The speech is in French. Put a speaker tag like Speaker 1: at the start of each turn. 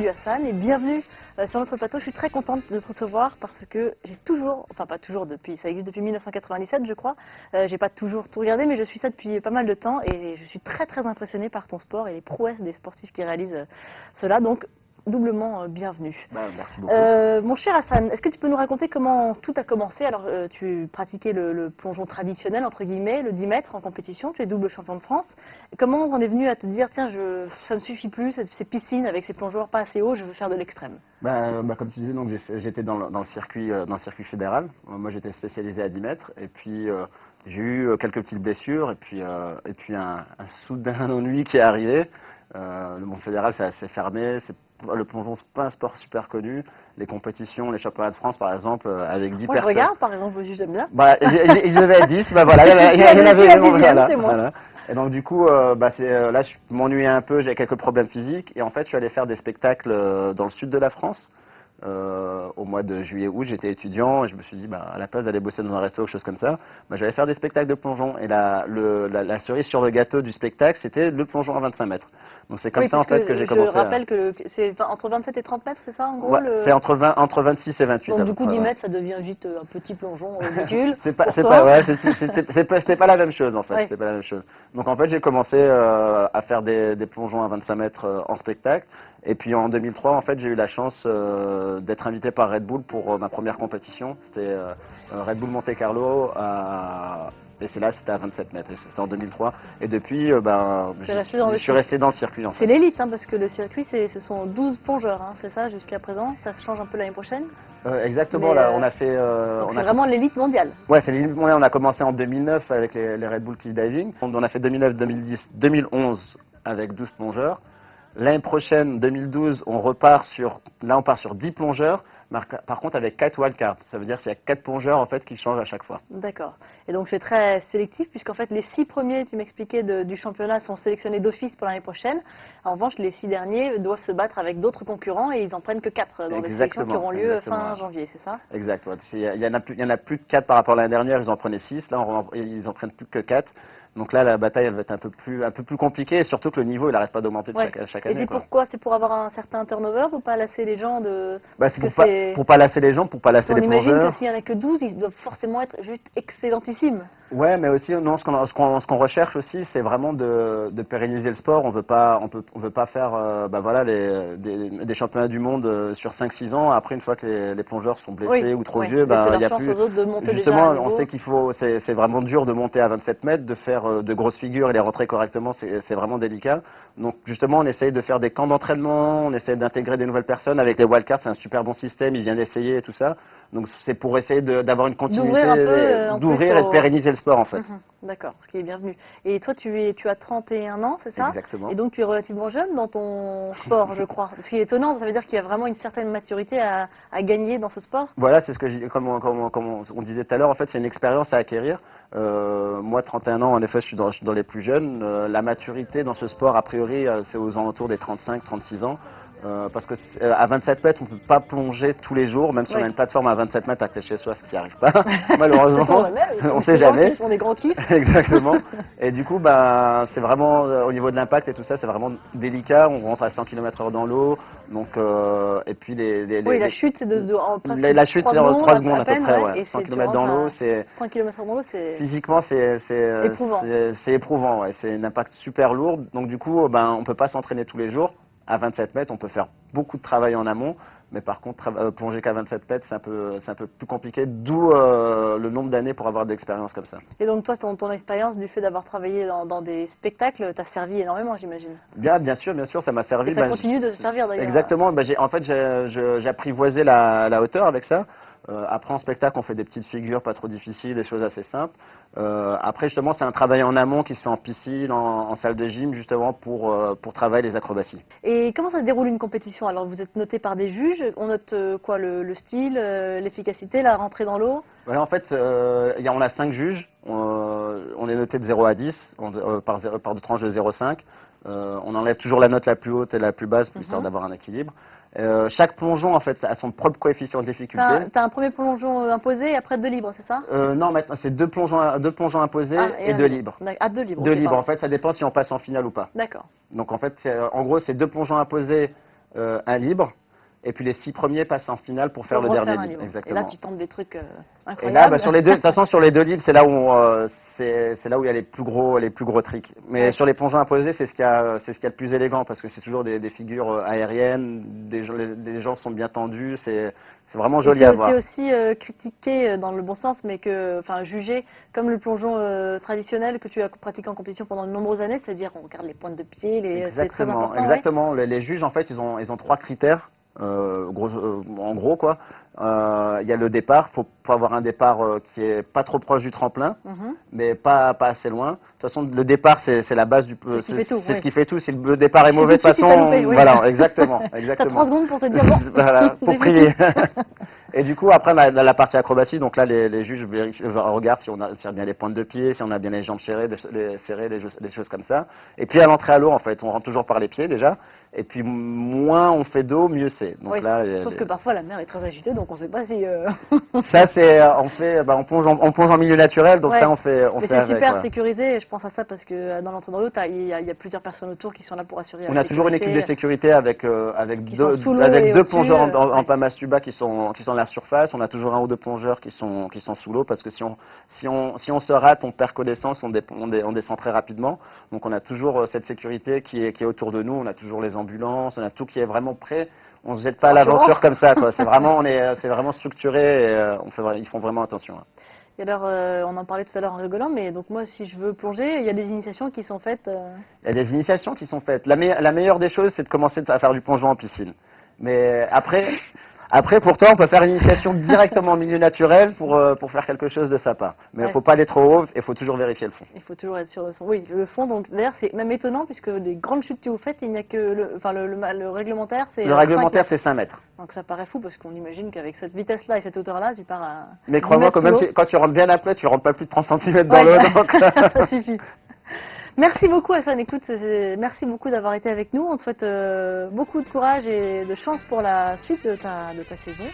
Speaker 1: Salut Hassan et bienvenue sur notre plateau. Je suis très contente de te recevoir parce que j'ai toujours, enfin pas toujours depuis, ça existe depuis 1997 je crois. J'ai pas toujours tout regardé mais je suis ça depuis pas mal de temps et je suis très impressionnée par ton sport et les prouesses des sportifs qui réalisent cela. Donc doublement bienvenue.
Speaker 2: Merci beaucoup.
Speaker 1: Mon cher Hassan, est-ce que tu peux nous raconter comment tout a commencé? Alors, tu pratiquais le plongeon traditionnel, entre guillemets, le 10 mètres en compétition, tu es double champion de France. Et comment on en est venu à te dire, tiens, ça ne me suffit plus, ces piscines avec ces plongeurs pas assez hauts, je veux faire de l'extrême?
Speaker 2: Comme tu disais, donc j'étais dans le circuit fédéral. Moi, j'étais spécialisé à 10 mètres. Et puis, j'ai eu quelques petites blessures. Et puis un soudain ennui qui est arrivé. Le monde fédéral, c'est assez fermé. Le plongeon, c'est pas un sport super connu. Les compétitions, les championnats de France, par exemple, avec 10
Speaker 1: Moi,
Speaker 2: personnes.
Speaker 1: Je regarde, par exemple, j'aime bien.
Speaker 2: Il devait être 10, voilà, il y en avait voilà. Et donc du coup, là, je m'ennuyais un peu, j'avais quelques problèmes physiques. Et en fait, je suis allé faire des spectacles dans le sud de la France. Au mois de juillet-août, j'étais étudiant et je me suis dit, à la place d'aller bosser dans un resto ou quelque chose comme ça, j'allais faire des spectacles de plongeon. Et la cerise sur le gâteau du spectacle, c'était le plongeon à 25 mètres. Donc c'est comme ça en fait que j'ai commencé.
Speaker 1: Je rappelle que c'est entre 27 et 30 mètres, c'est ça en gros?
Speaker 2: Ouais, c'est entre 26 et 28.
Speaker 1: Donc du coup 10 mètres, ça devient vite un petit plongeon ridicule.
Speaker 2: C'était pas la même chose en fait. Ouais. C'était pas la même chose. Donc en fait j'ai commencé à faire des plongeons à 25 mètres en spectacle. Et puis en 2003 en fait j'ai eu la chance d'être invité par Red Bull pour ma première compétition. C'était Red Bull Monte Carlo et c'est là, c'était à 27 mètres, c'était en 2003. Et depuis, je suis resté dans le circuit. En fait.
Speaker 1: C'est l'élite, parce que le circuit, ce sont 12 plongeurs, c'est ça, jusqu'à présent. Ça change un peu l'année prochaine.
Speaker 2: Exactement, là, on a fait...
Speaker 1: c'est vraiment l'élite mondiale.
Speaker 2: Ouais, c'est l'élite mondiale. On a commencé en 2009 avec les Red Bull Cliff Diving. On a fait 2009, 2010, 2011 avec 12 plongeurs. L'année prochaine, 2012, on part sur 10 plongeurs. Par contre, avec 4 wildcards, ça veut dire qu'il y a 4 plongeurs en fait qui changent à chaque fois.
Speaker 1: D'accord. Et donc c'est très sélectif puisqu'en fait les 6 premiers, tu m'expliquais, du championnat sont sélectionnés d'office pour l'année prochaine. En revanche, les 6 derniers doivent se battre avec d'autres concurrents et ils en prennent que 4 dans les sélections qui auront lieu fin janvier, c'est ça?
Speaker 2: Exact. Ouais. Il y en a plus de 4 par rapport à l'année dernière, ils en prenaient 6. Là, ils en prennent plus que 4. Donc là, la bataille, elle va être un peu plus compliquée, et surtout que le niveau, il n'arrête pas d'augmenter chaque année.
Speaker 1: Et c'est pourquoi? C'est pour avoir un certain turnover, pour pas lasser les gens de...
Speaker 2: C'est pour pas lasser les gens, pour pas lasser les plongeurs.
Speaker 1: On imagine que s'il n'y en a que 12, ils doivent forcément être juste excellentissimes.
Speaker 2: Ouais, mais aussi, non, ce qu'on recherche aussi, c'est vraiment de pérenniser le sport. On veut pas faire des championnats du monde sur 5-6 ans. Après, une fois que les plongeurs sont blessés ou trop vieux, il y a plus... Justement, on sait c'est vraiment dur de monter à 27 mètres, de faire de grosses figures et les rentrer correctement, c'est vraiment délicat. Donc justement, on essaye de faire des camps d'entraînement, on essaye d'intégrer des nouvelles personnes. Avec les wildcards, c'est un super bon système, ils viennent essayer et tout ça. Donc c'est pour essayer d'avoir une continuité, d'ouvrir et de pérenniser le sport en fait.
Speaker 1: D'accord, ce qui est bienvenu. Et toi, tu as 31 ans, c'est ça?
Speaker 2: Exactement.
Speaker 1: Et donc tu es relativement jeune dans ton sport, je crois. Ce qui est étonnant, ça veut dire qu'il y a vraiment une certaine maturité à gagner dans ce sport?
Speaker 2: Voilà, c'est ce que comme on disait tout à l'heure, en fait c'est une expérience à acquérir. Moi, 31 ans, en effet, je suis dans les plus jeunes. La maturité dans ce sport, a priori, c'est aux alentours des 35-36 ans. Parce que à 27 mètres, on ne peut pas plonger tous les jours, même si on a une plateforme à 27 mètres à côté de chez soi, ce qui n'y arrive pas, malheureusement. On ne sait jamais.
Speaker 1: Ils font des grands kiffs.
Speaker 2: Exactement. Et du coup, c'est vraiment, au niveau de l'impact et tout ça, c'est vraiment délicat. On rentre à 100 km/h dans l'eau. Donc, et puis
Speaker 1: la chute, c'est presque
Speaker 2: la chute, c'est en 3 secondes à peu près.
Speaker 1: Ouais.
Speaker 2: 100 km dans l'eau, c'est...
Speaker 1: 100 km dans l'eau, c'est...
Speaker 2: Physiquement, c'est
Speaker 1: éprouvant.
Speaker 2: C'est éprouvant, ouais. C'est un impact super lourd. Donc du coup, on ne peut pas s'entraîner tous les jours. À 27 mètres, on peut faire beaucoup de travail en amont, mais par contre, plonger qu'à 27 mètres, c'est un peu plus compliqué, d'où le nombre d'années pour avoir de l'expérience comme ça.
Speaker 1: Et donc toi, ton expérience du fait d'avoir travaillé dans des spectacles t'a servi énormément, j'imagine?
Speaker 2: Bien sûr, ça m'a servi.
Speaker 1: Et ça continue de se servir d'ailleurs.
Speaker 2: Exactement, en fait, j'ai apprivoisé la hauteur avec ça. Après, en spectacle, on fait des petites figures pas trop difficiles, des choses assez simples. Après, justement, c'est un travail en amont qui se fait en piscine, en salle de gym, justement, pour travailler les acrobaties.
Speaker 1: Et comment ça se déroule une compétition? Alors, vous êtes noté par des juges. On note quoi? Le style, l'efficacité, la rentrée dans l'eau?
Speaker 2: Voilà, en fait, on a 5 juges. On est noté de 0 à 10 par deux tranches de 0,5. On enlève toujours la note la plus haute et la plus basse, histoire d'avoir un équilibre. Chaque plongeon, en fait, a son propre coefficient de difficulté.
Speaker 1: T'as un premier plongeon imposé et après 2 libres, c'est ça?
Speaker 2: Non, maintenant, c'est 2 plongeons imposés et 2 libres.
Speaker 1: 2 libres.
Speaker 2: 2 libres, en fait, ça dépend si on passe en finale ou pas.
Speaker 1: D'accord.
Speaker 2: Donc, en fait, en gros, c'est 2 plongeons imposés un libre. Et puis les 6 premiers passent en finale pour faire le
Speaker 1: refaire
Speaker 2: dernier
Speaker 1: un
Speaker 2: libre.
Speaker 1: livre.
Speaker 2: Exactement.
Speaker 1: Et là, tu tentes des trucs
Speaker 2: Et
Speaker 1: incroyables.
Speaker 2: là, bah, de toute façon, sur les 2 livres, c'est là où c'est là où il y a les plus gros tricks. Mais
Speaker 1: Ouais.
Speaker 2: sur les plongeons imposés, c'est ce qu'il y a, c'est ce qu'il y a le plus élégant parce que c'est toujours des figures aériennes, des gens sont bien tendus, c'est vraiment joli à voir.
Speaker 1: C'est aussi critiqué dans le bon sens, mais enfin, jugé comme le plongeon traditionnel que tu as pratiqué en compétition pendant de nombreuses années, c'est-à-dire on regarde les pointes de pied, c'est très
Speaker 2: Exactement,
Speaker 1: important.
Speaker 2: exactement. Les juges, en fait, ils ont 3 critères. En gros, quoi. Il y a le départ. Faut avoir un départ qui est pas trop proche du tremplin,
Speaker 1: Mhm.
Speaker 2: mais pas assez loin. De toute façon, le départ, c'est la base du.
Speaker 1: C'est ce qui fait tout,
Speaker 2: C'est
Speaker 1: oui.
Speaker 2: ce qui fait tout. Si le départ est
Speaker 1: Tu sais
Speaker 2: mauvais, de
Speaker 1: tout de
Speaker 2: toute
Speaker 1: suite si t'as
Speaker 2: façon,
Speaker 1: loupé, oui.
Speaker 2: voilà, exactement,
Speaker 1: T'as
Speaker 2: exactement.
Speaker 1: 3 secondes pour te dire bon,
Speaker 2: Voilà, pour
Speaker 1: c'est
Speaker 2: prier.
Speaker 1: fini.
Speaker 2: Et du coup, après, la partie acrobatie, donc là, les juges regardent si on a bien les pointes de pied, si on a bien les jambes serrées, des choses comme ça. Et puis à l'entrée à l'eau, en fait, on rentre toujours par les pieds déjà. Et puis moins on fait d'eau, mieux c'est. Donc
Speaker 1: Oui.
Speaker 2: là,
Speaker 1: Sauf que parfois la mer est très agitée, donc on ne sait pas si.
Speaker 2: ça c'est, on plonge en milieu naturel, donc
Speaker 1: Ouais.
Speaker 2: ça on fait
Speaker 1: Mais c'est
Speaker 2: avec.
Speaker 1: super
Speaker 2: Voilà.
Speaker 1: sécurisé, et je pense à ça parce que dans l'entrée dans l'eau, il y a plusieurs personnes autour qui sont là pour assurer
Speaker 2: On
Speaker 1: la
Speaker 2: a toujours une équipe de
Speaker 1: sécurité.
Speaker 2: sécurité avec
Speaker 1: Qui sont sous l'eau
Speaker 2: avec
Speaker 1: et
Speaker 2: 2
Speaker 1: au-dessus,
Speaker 2: plongeurs en
Speaker 1: ouais.
Speaker 2: Pamastuba qui sont à la surface. On a toujours 1 ou 2 plongeurs qui sont sous l'eau parce que si on se rate, on perd connaissance, on descend très rapidement. Donc on a toujours cette sécurité qui est autour de nous. On a toujours les ambulances, on a tout qui est vraiment prêt. On se jette pas à l'aventure comme ça, quoi. C'est vraiment structuré et ils font vraiment attention. Hein.
Speaker 1: Et alors, on en parlait tout à l'heure en rigolant, mais donc moi, si je veux plonger, il y a des initiations qui sont faites.
Speaker 2: Il y a des initiations qui sont faites. La meilleure des choses, c'est de commencer à faire du plongeon en piscine. Mais après, pourtant, on peut faire une initiation directement en milieu naturel pour faire quelque chose de sympa. Mais il
Speaker 1: Ouais.
Speaker 2: ne faut pas aller trop haut, il faut toujours vérifier le fond.
Speaker 1: Il faut toujours être sur le son. Oui, le fond, donc d'ailleurs, c'est même étonnant puisque des grandes chutes que vous faites, il n'y a que le réglementaire, c'est.
Speaker 2: Le réglementaire, c'est 5 mètres.
Speaker 1: Donc ça paraît fou parce qu'on imagine qu'avec cette vitesse-là et cette hauteur-là, tu pars à.
Speaker 2: Mais
Speaker 1: 10
Speaker 2: crois-moi
Speaker 1: mètres
Speaker 2: que
Speaker 1: sous
Speaker 2: même
Speaker 1: l'eau.
Speaker 2: quand tu rentres bien après, tu rentres pas plus de 30 cm dans
Speaker 1: Ouais,
Speaker 2: l'eau. Donc...
Speaker 1: ça suffit. Merci beaucoup Hassan, écoute, merci beaucoup d'avoir été avec nous. On te souhaite beaucoup de courage et de chance pour la suite de ta saison.